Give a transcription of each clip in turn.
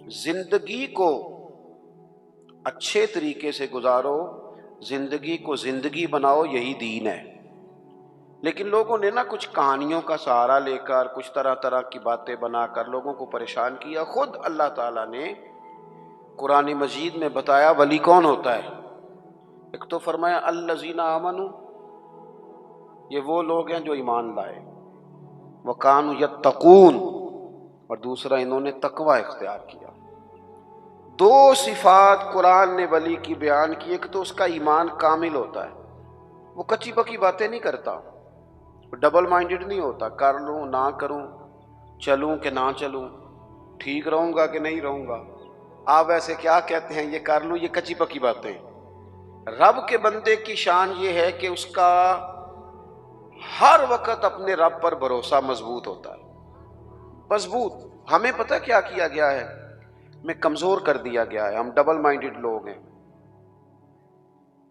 زندگی کو اچھے طریقے سے گزارو، زندگی کو زندگی بناؤ، یہی دین ہے۔ لیکن لوگوں نے کچھ کہانیوں کا سہارا لے کر، کچھ طرح طرح کی باتیں بنا کر لوگوں کو پریشان کیا۔ خود اللہ تعالیٰ نے قرآن مجید میں بتایا ولی کون ہوتا ہے۔ ایک تو فرمایا الذین آمنوا، یہ وہ لوگ ہیں جو ایمان لائے، وکانوا یتقون، اور دوسرا انہوں نے تقوی اختیار کیا۔ دو صفات قرآن نے ولی کی بیان کی۔ ایک تو اس کا ایمان کامل ہوتا ہے، وہ کچی پکی باتیں نہیں کرتا، ڈبل مائنڈڈ نہیں ہوتا، کر لوں نہ کروں، چلوں کہ نہ چلوں، ٹھیک رہوں گا کہ نہیں رہوں گا، آپ ایسے کیا کہتے ہیں، یہ کر لوں، یہ کچی پکی باتیں۔ رب کے بندے کی شان یہ ہے کہ اس کا ہر وقت اپنے رب پر بھروسہ مضبوط ہوتا ہے، مضبوط۔ ہمیں پتہ کیا کیا گیا ہے، میں کمزور کر دیا گیا ہے، ہم ڈبل مائنڈڈ لوگ ہیں۔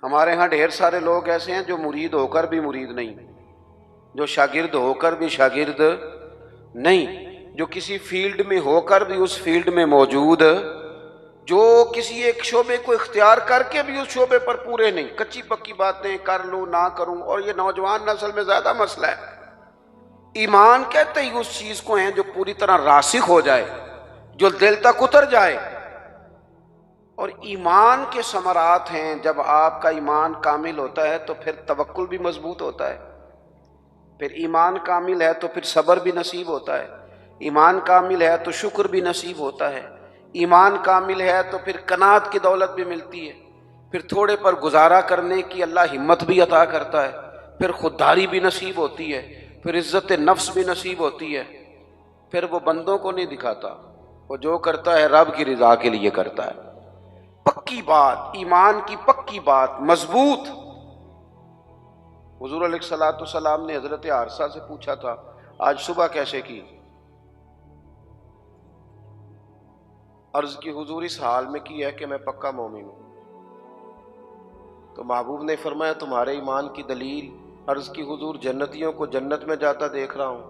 ہمارے ہاں ڈھیر سارے لوگ ایسے ہیں جو مرید ہو کر بھی مرید نہیں، جو شاگرد ہو کر بھی شاگرد نہیں، جو کسی فیلڈ میں ہو کر بھی اس فیلڈ میں موجود، جو کسی ایک شعبے کو اختیار کر کے بھی اس شعبے پر پورے نہیں، کچی پکی باتیں، کر لوں نہ کروں۔ اور یہ نوجوان نسل میں زیادہ مسئلہ ہے۔ ایمان کہتے ہی اس چیز کو ہیں جو پوری طرح راسخ ہو جائے، جو دل تک اتر جائے۔ اور ایمان کے ثمرات ہیں، جب آپ کا ایمان کامل ہوتا ہے تو پھر توکل بھی مضبوط ہوتا ہے، پھر ایمان کامل ہے تو پھر صبر بھی نصیب ہوتا ہے، ایمان کامل ہے تو شکر بھی نصیب ہوتا ہے، ایمان کامل ہے تو پھر قناعت کی دولت بھی ملتی ہے، پھر تھوڑے پر گزارا کرنے کی اللہ ہمت بھی عطا کرتا ہے، پھر خودداری بھی نصیب ہوتی ہے، پھر عزت نفس بھی نصیب ہوتی ہے۔ پھر وہ بندوں کو نہیں دکھاتا، وہ جو کرتا ہے رب کی رضا کے لیے کرتا ہے۔ پکی بات، ایمان کی پکی بات، مضبوط۔ حضور علیہ الصلوۃ والسلام نے حضرت عارثہ سے پوچھا تھا آج صبح کیسے کی؟ عرض کی حضور اس حال میں کی ہے کہ میں پکا مومن ہوں۔ تو محبوب نے فرمایا تمہارے ایمان کی دلیل؟ عرض کی حضور جنتیوں کو جنت میں جاتا دیکھ رہا ہوں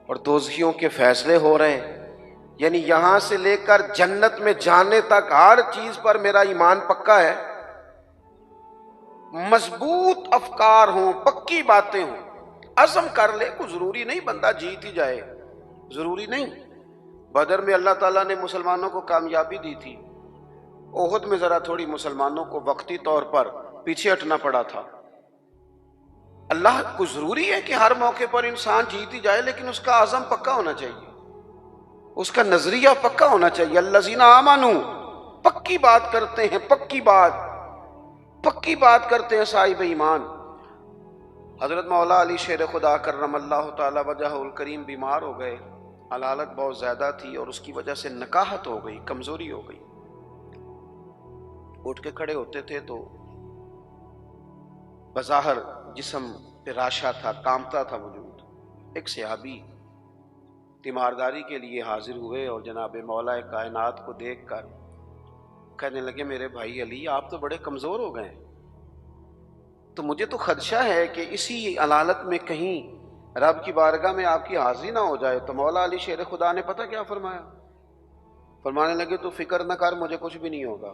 اور دوزخیوں کے فیصلے ہو رہے ہیں، یعنی یہاں سے لے کر جنت میں جانے تک ہر چیز پر میرا ایمان پکا ہے۔ مضبوط افکار ہوں، پکی باتیں ہوں، عزم کر لے، کوئی ضروری نہیں بندہ جیت ہی جائے، ضروری نہیں۔ بدر میں اللہ تعالیٰ نے مسلمانوں کو کامیابی دی تھی، احد میں ذرا تھوڑی مسلمانوں کو وقتی طور پر پیچھے ہٹنا پڑا تھا۔ اللہ کو ضروری ہے کہ ہر موقع پر انسان جیت ہی جائے، لیکن اس کا عزم پکا ہونا چاہیے، اس کا نظریہ پکا ہونا چاہیے۔ الذین آمنوا، پکی بات کرتے ہیں، پکی بات کرتے ہیں صاحب ایمان۔ حضرت مولا علی شیر خدا کرم اللہ تعالی وجہہ الکریم بیمار ہو گئے، حالت بہت زیادہ تھی اور اس کی وجہ سے نکاہت ہو گئی، کمزوری ہو گئی۔ اٹھ کے کھڑے ہوتے تھے تو بظاہر جسم پہ راشا تھا، کامتا تھا وجود۔ ایک صحابی تیمارداری کے لیے حاضر ہوئے اور جناب مولا کائنات کو دیکھ کر کہنے لگے میرے بھائی علی آپ تو بڑے کمزور ہو گئے، تو مجھے تو خدشہ ہے کہ اسی حالت میں کہیں رب کی بارگاہ میں آپ کی حاضری نہ ہو جائے۔ تو مولا علی شیر خدا نے پتہ کیا فرمایا؟ فرمانے لگے تو فکر نہ کر، مجھے کچھ بھی نہیں ہوگا،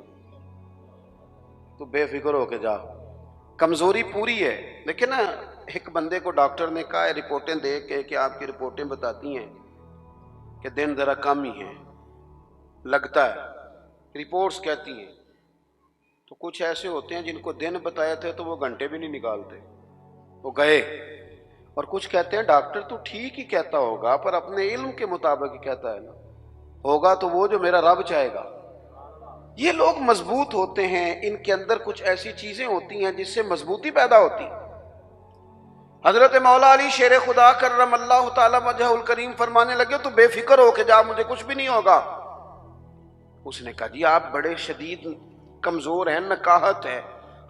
تو بے فکر ہو کے جا۔ کمزوری پوری ہے، لیکن ایک بندے کو ڈاکٹر نے کہا ہے رپورٹیں دیکھ کے کہ آپ کی رپورٹیں بتاتی ہیں کہ دن ذرا کم ہی ہے، لگتا ہے، رپورٹس کہتی ہیں۔ تو کچھ ایسے ہوتے ہیں جن کو دن بتائے تھے تو وہ گھنٹے بھی نہیں نکالتے، وہ گئے۔ اور کچھ کہتے ہیں ڈاکٹر تو ٹھیک ہی کہتا ہوگا پر اپنے علم کے مطابق ہی کہتا ہے نا، ہوگا تو وہ جو میرا رب چاہے گا۔ یہ لوگ مضبوط ہوتے ہیں، ان کے اندر کچھ ایسی چیزیں ہوتی ہیں جس سے مضبوطی پیدا ہوتی۔ حضرت مولا علی شیر خدا کرم اللہ تعالی وجہ الکریم فرمانے لگے تو بے فکر ہو کے جا، مجھے کچھ بھی نہیں ہوگا۔ اس نے کہا جی آپ بڑے شدید کمزور ہیں، نکاہت ہے،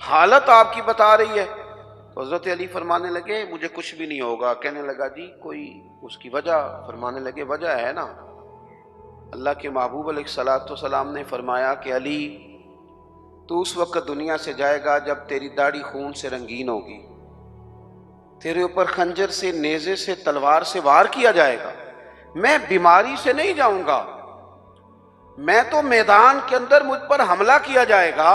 حالت آپ کی بتا رہی ہے۔ تو حضرت علی فرمانے لگے مجھے کچھ بھی نہیں ہوگا۔ کہنے لگا جی کوئی اس کی وجہ؟ فرمانے لگے وجہ ہے نا، اللہ کے محبوب علیہ الصلوۃ والسلام نے فرمایا کہ علی تو اس وقت دنیا سے جائے گا جب تیری داڑھی خون سے رنگین ہوگی، تیرے اوپر خنجر سے، نیزے سے، تلوار سے وار کیا جائے گا، میں بیماری سے نہیں جاؤں گا، میں تو میدان کے اندر مجھ پر حملہ کیا جائے گا،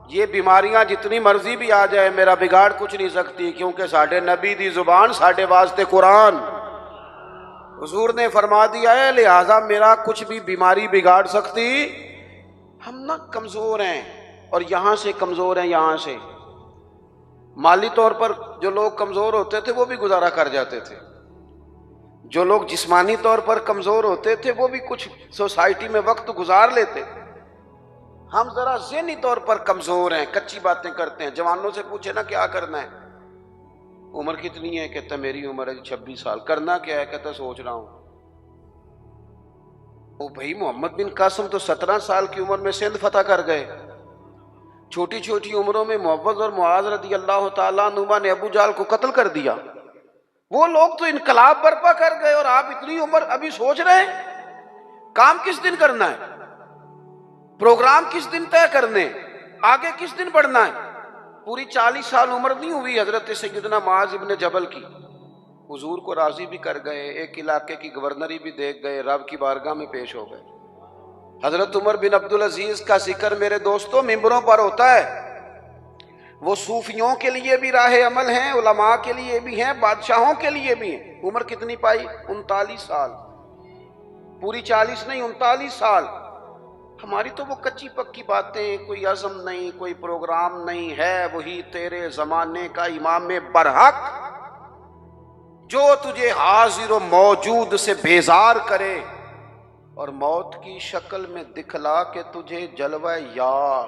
یہ بیماریاں جتنی مرضی بھی آ جائے میرا بگاڑ کچھ نہیں سکتی، کیونکہ ساڈے نبی دی زبان ساڈے واسطے قرآن، حضور نے فرما دیا ہے، لہذا میرا کچھ بھی بیماری بگاڑ سکتی۔ ہم نہ کمزور ہیں، اور یہاں سے کمزور ہیں، یہاں سے مالی طور پر جو لوگ کمزور ہوتے تھے وہ بھی گزارا کر جاتے تھے، جو لوگ جسمانی طور پر کمزور ہوتے تھے وہ بھی کچھ سوسائٹی میں وقت گزار لیتے تھے۔ ہم ذرا ذہنی طور پر کمزور ہیں، کچی باتیں کرتے ہیں۔ جوانوں سے پوچھے نا کیا کرنا ہے، عمر کتنی ہے، کہتا میری عمر ہے 26 سال، کرنا کیا ہے، کہتا سوچ رہا ہوں۔ او بھائی محمد بن قاسم تو 17 سال کی عمر میں سندھ فتح کر گئے، چھوٹی چھوٹی عمروں میں معوذ اور معاذ رضی اللہ تعالیٰ عنہما نے ابو جہل کو قتل کر دیا، وہ لوگ تو انقلاب برپا کر گئے، اور آپ اتنی عمر ابھی سوچ رہے ہیں کام کس دن کرنا ہے، پروگرام کس دن طے کرنے، آگے کس دن بڑھنا ہے۔ پوری 40 سال عمر نہیں ہوئی حضرت سیدنا معاذ ابن جبل کی، حضور کو راضی بھی کر گئے، ایک علاقے کی گورنری بھی دیکھ گئے، رب کی بارگاہ میں پیش ہو گئے۔ حضرت عمر بن عبدالعزیز کا ذکر میرے دوستوں ممبروں پر ہوتا ہے، وہ صوفیوں کے لیے بھی راہ عمل ہیں، علماء کے لیے بھی ہیں، بادشاہوں کے لیے بھی ہیں۔ عمر کتنی پائی؟ 39 سال، پوری 40 نہیں، 39 سال۔ ہماری تو وہ کچی پکی باتیں، کوئی عزم نہیں، کوئی پروگرام نہیں ہے، وہی تیرے زمانے کا امام برحق جو تجھے حاضر و موجود سے بیزار کرے اور موت کی شکل میں دکھلا کے تجھے جلوہ یار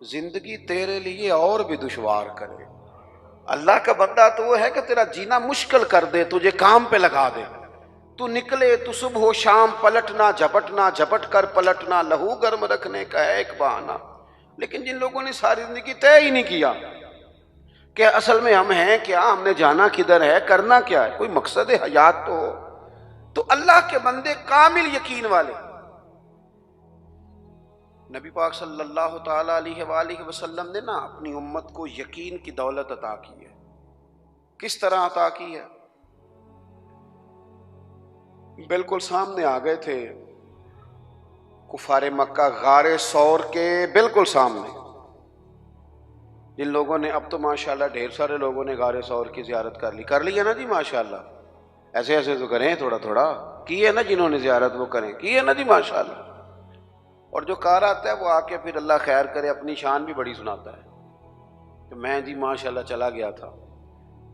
زندگی تیرے لیے اور بھی دشوار کرے۔ اللہ کا بندہ تو وہ ہے کہ تیرا جینا مشکل کر دے، تجھے کام پہ لگا دے، تو نکلے تو صبح و شام پلٹنا جھپٹنا، جھپٹ کر پلٹنا، لہو گرم رکھنے کا ہے ایک بہانہ۔ لیکن جن لوگوں نے ساری زندگی طے ہی نہیں کیا کہ اصل میں ہم ہیں کیا، ہم نے جانا کدھر ہے، کرنا کیا ہے، کوئی مقصد حیات تو ہو، تو اللہ کے بندے کامل یقین والے۔ نبی پاک صلی اللہ تعالی علیہ وآلہ وسلم نے نا اپنی امت کو یقین کی دولت عطا کی ہے۔ کس طرح عطا کی ہے؟ بالکل سامنے آ گئے تھے کفار مکہ، غار ثور کے بالکل سامنے، جن لوگوں نے، اب تو ماشاءاللہ ڈھیر سارے لوگوں نے غار ثور کی زیارت کر لی ہے نا جی، ماشاءاللہ ایسے ایسے تو کریں، تھوڑا تھوڑا کی ہے نا، جنہوں نے زیارت وہ کریں، کی ہے نا جی ماشاءاللہ۔ اور جو کار آتا ہے وہ آ کے پھر اللہ خیر کرے اپنی شان بھی بڑی سناتا ہے کہ میں جی ماشاءاللہ چلا گیا تھا۔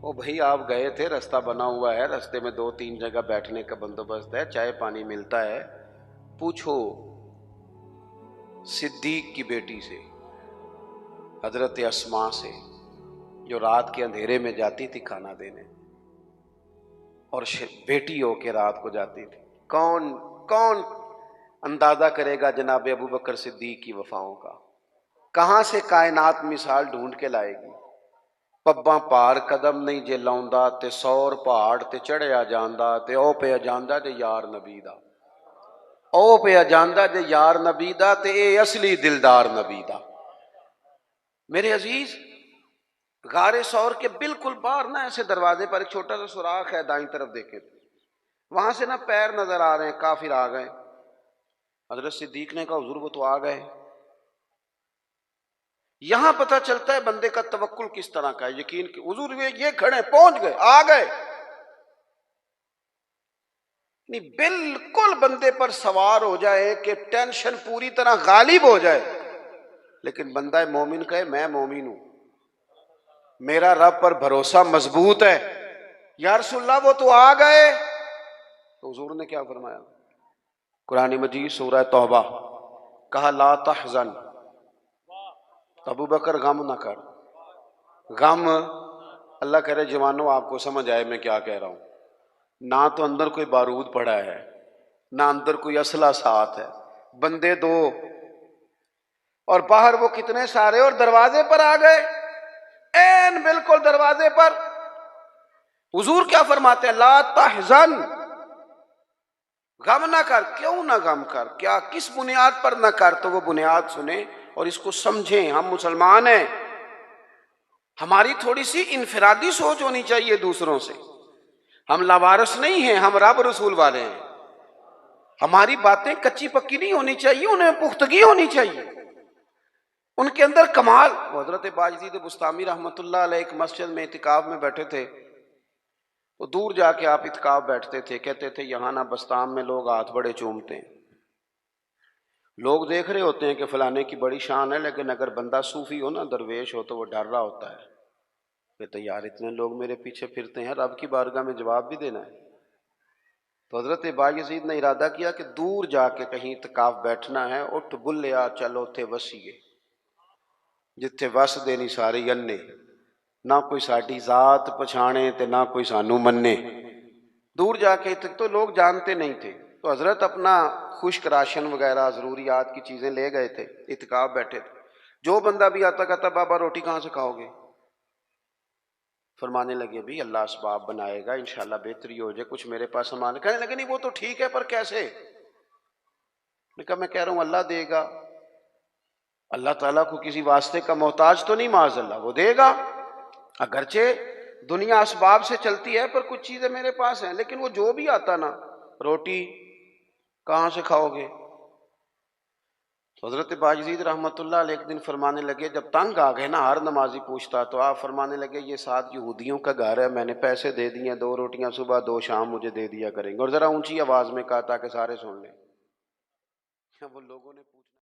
وہ بھائی آپ گئے تھے، رستہ بنا ہوا ہے، رستے میں 2-3 جگہ بیٹھنے کا بندوبست ہے، چائے پانی ملتا ہے، پوچھو صدیق کی بیٹی سے، حضرت اسماء سے، جو رات کے اندھیرے میں جاتی تھی کھانا دینے، اور بیٹی ہو کے رات کو جاتی تھی۔ کون اندازہ کرے گا جناب ابو بکر صدیق کی وفاؤں کا؟ کہاں سے کائنات مثال ڈھونڈ کے لائے گی؟ پباں پار قدم نہیں جے لاؤندا تے 100 پہاڑ تے چڑھیا جاندا تے او پہ جاندا جے یار نبی دا، او پہ جاندا جے یار نبی دا تے اے اصلی دلدار نبی دا۔ میرے عزیز، غار ثور کے بالکل باہر نا ایسے دروازے پر ایک چھوٹا سا سوراخ ہے، دائیں طرف دیکھے تو وہاں سے نا پیر نظر آ رہے ہیں، کافر آ گئے۔ حضرت صدیق نے کہا حضور وہ تو آ گئے۔ یہاں پتہ چلتا ہے بندے کا توکل کس طرح کا ہے، یقین کہ حضور یہ کھڑے، پہنچ گئے، آ گئے، نہیں بالکل بندے پر سوار ہو جائے کہ ٹینشن پوری طرح غالب ہو جائے، لیکن بندہ مومن کہے میں مومن ہوں، میرا رب پر بھروسہ مضبوط ہے، یا رسول اللہ وہ تو آ گئے۔ تو حضور نے کیا فرمایا؟ قرآن مجید سورہ توبہ، کہا لا تحزن، ابو بکر غم نہ کر، غم، اللہ کرے جوانوں آپ کو سمجھ آئے میں کیا کہہ رہا ہوں، نہ تو اندر کوئی بارود پڑا ہے، نہ اندر کوئی اسلحہ ساتھ ہے، بندے دو، اور باہر وہ کتنے سارے، اور دروازے پر آ گئے، این بالکل دروازے پر۔ حضور کیا فرماتے ہیں؟ لا تحزن، غم نہ کر۔ کیوں نہ غم کر؟ کیا کس بنیاد پر نہ کر؟ تو وہ بنیاد سنیں اور اس کو سمجھیں۔ ہم مسلمان ہیں، ہماری تھوڑی سی انفرادی سوچ ہونی چاہیے دوسروں سے، ہم لاوارث نہیں ہیں، ہم رب رسول والے ہیں۔ ہماری باتیں کچی پکی نہیں ہونی چاہیے، انہیں پختگی ہونی چاہیے، ان کے اندر کمال۔ حضرت باجزید بستامی رحمۃ اللہ علیہ ایک مسجد میں اعتکاف میں بیٹھے تھے، تو دور جا کے آپ اعتکاف بیٹھتے تھے، کہتے تھے یہاں نہ بستان میں لوگ ہاتھ بڑے چومتے ہیں، لوگ دیکھ رہے ہوتے ہیں کہ فلانے کی بڑی شان ہے، لیکن اگر بندہ صوفی ہو نا، درویش ہو، تو وہ ڈر رہا ہوتا ہے، کہتے یار اتنے لوگ میرے پیچھے پھرتے ہیں، رب کی بارگاہ میں جواب بھی دینا ہے۔ تو حضرت باجزید نے ارادہ کیا کہ دور جا کے کہیں اعتکاف بیٹھنا ہے، اٹھ بلیا چلو تھے وسیے، جتھے وس دے نہیں سارے انے، نہ کوئی ساڈی ذات پچھانے تے نہ کوئی سانو منے۔ دور جا کے تو لوگ جانتے نہیں تھے، تو حضرت اپنا خشک راشن وغیرہ ضروریات کی چیزیں لے گئے تھے، اعتکاف بیٹھے تھے، جو بندہ بھی آتا کہتا بابا روٹی کہاں سے کھاؤ گے؟ فرمانے لگے بھی اللہ اسباب بنائے گا، انشاءاللہ بہتری ہو جائے، کچھ میرے پاس سامان۔ کہنے لگے نہیں وہ تو ٹھیک ہے، پر کیسے؟ میں کہا میں کہہ رہا ہوں اللہ دے گا، اللہ تعالیٰ کو کسی واسطے کا محتاج تو نہیں، معاذ اللہ، وہ دے گا۔ اگرچہ دنیا اسباب سے چلتی ہے، پر کچھ چیزیں میرے پاس ہیں، لیکن وہ جو بھی آتا نا، روٹی کہاں سے کھاؤ گے؟ تو حضرت باجزید رحمۃ اللہ علیہ ایک دن فرمانے لگے، جب تنگ آ گئے نا، ہر نمازی پوچھتا، تو آپ فرمانے لگے یہ 7 یہودیوں کا گھر ہے، میں نے پیسے دے دیے، 2 روٹیاں صبح 2 شام مجھے دے دیا کریں گے، اور ذرا اونچی آواز میں کہا تاکہ سارے سن لیں۔ وہ لوگوں نے